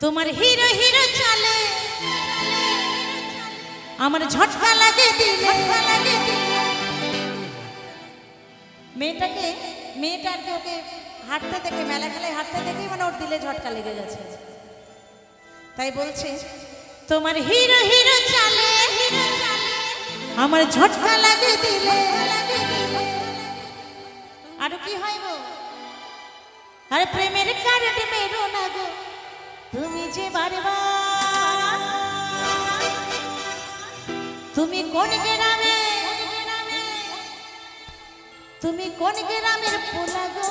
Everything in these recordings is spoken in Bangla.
তোমার হিরো হিরো চলে আমার ঝটকা লাগে দিলে মেয়েটাকে ওকে হাঁটতে দেখে মেলা খেলায় হাঁটতে দেখেই মানে ওর দিলে ঝটকা লেগে গেছে। তাই বলছে তোমার হিরো হিরো চলে আমার ঝটকা লাগে দিলে। আর কি হয় গো, আরে প্রেমের কারণে মেরো না গো তুমি যে বারবার। তুমি কোন গ্রামে, তুমি কোন গ্রামের পোলা গো,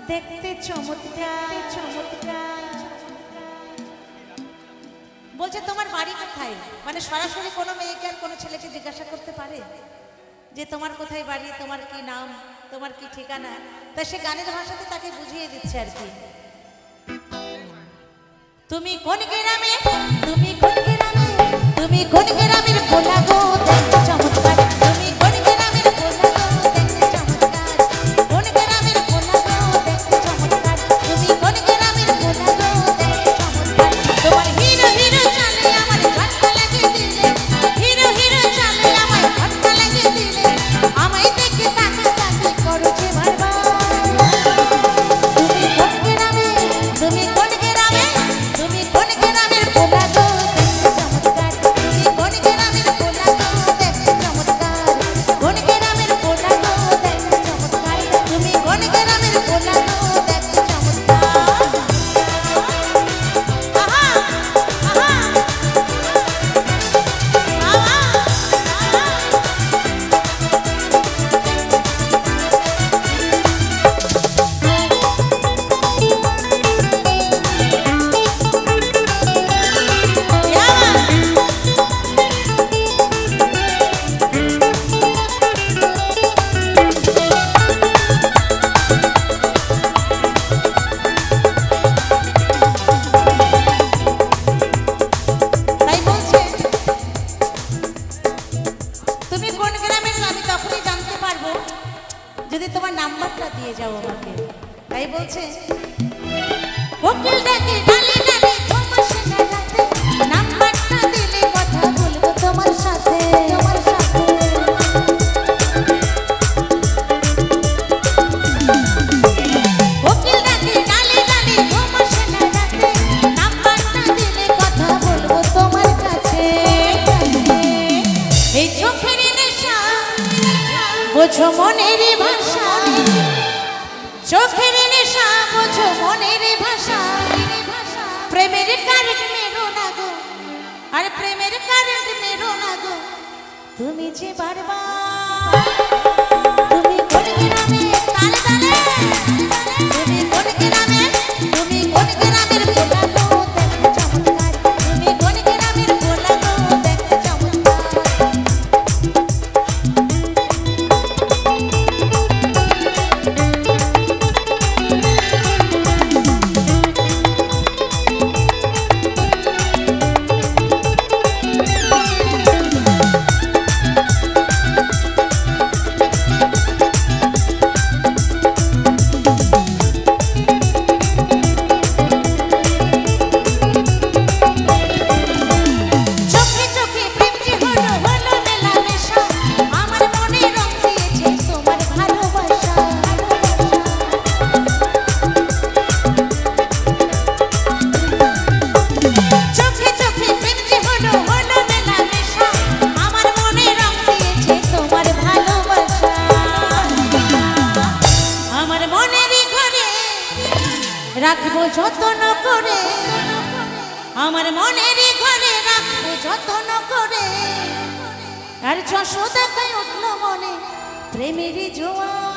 দেখতে চমৎকার চমৎকার। বলছে তোমার বাড়ি কোথায়, মানে সরাসরি কোনো মেয়েকে আর কোনো ছেলেকে জিজ্ঞাসা করতে পারে যে তোমার কোথায় বাড়ি, তোমার কি নাম, তোমার কি ঠিকানা। তা সে গানের ভাষাতে তাকে বুঝিয়ে দিচ্ছে আর কি। তুমি কোন গ্রামে, তুমি কোন গ্রামে, তুমি কোন গ্রামের পোলা গো, দেখতে চমৎকার। তুমি কোন গ্রামের পোলা গো, দেখতে চমৎকার। কোন গ্রামের পোলা গো, দেখতে চমৎকার। তুমি কোন গ্রামের পোলা গো, দেখতে চমৎকার। তোমার হিরো হিরো চলে আমার ঝটকা লাগে দিলে, হিরো হিরো চলে আমার ঝটকা লাগে দিলে। আমায় দেখে তাকে তাকে করো যে বারবার। তুমি কোন গ্রামে, তুমি কোন গ্রামে, তুমি কোন গ্রামের পোলা গো, দেখতে চমৎকার। তুমি কোন গ্রামের পোলা গো, দেখতে চমৎকার। কোন গ্রামের পোলা গো, দেখতে চমৎকার। তুমি কোন গ্রামের পোলা গো, দেখতে চমৎকার। আহা আহা তাই বলছে তুমি কোন গ্রামের, আমি তখনই জানতে পারবো যদি তোমার নাম্বারটা দিয়ে যাও আমাকে। তাই বলছে কোকিল ডাকে ডালে ডালে ঘুমাসে না রাতে, নাম্বারটা দিলে কথা বলবো তোমার সাথে, তোমার সাথে। কোকিল ডাকে ডালে ডালে ঘুমাসে না রাতে, নাম্বারটা দিলে কথা বলবো তোমার কাছে। এই চোখের নেশা বোঝো মনের ভাষা, চোখের নেশা বোঝো মনের ভাষা। প্রেমের কারেন্ট মেরো না গো, আর প্রেমের কারেন্ট মেরো না গো তুমি যে বারবার। তুমি কোন গ্রামে, তালে তালে, তুমি কোন গ্রামে, তুমি কোন গ্রামের পোলা গো, দেখতে চমৎকার। তুমি কোন গ্রামের পোলা গো, দেখতে চমৎকার। চোখে চোখে প্রেম যে হলো হলো মেলামেশা, আমার মনে রং দিয়েছে তোমার ভালোবাসা। চোখে চোখে প্রেম যে হলো হলো মেলামেশা, আমার মনে রং দিয়েছে তোমার ভালোবাসা। আমার মনেরই ঘরে রাখবো যত্ন করে, আমার মনেরই ঘরে রাখবো যত্ন করে। আর যশোদাকায় উঠলো মনে প্রেমেরই জোয়ার।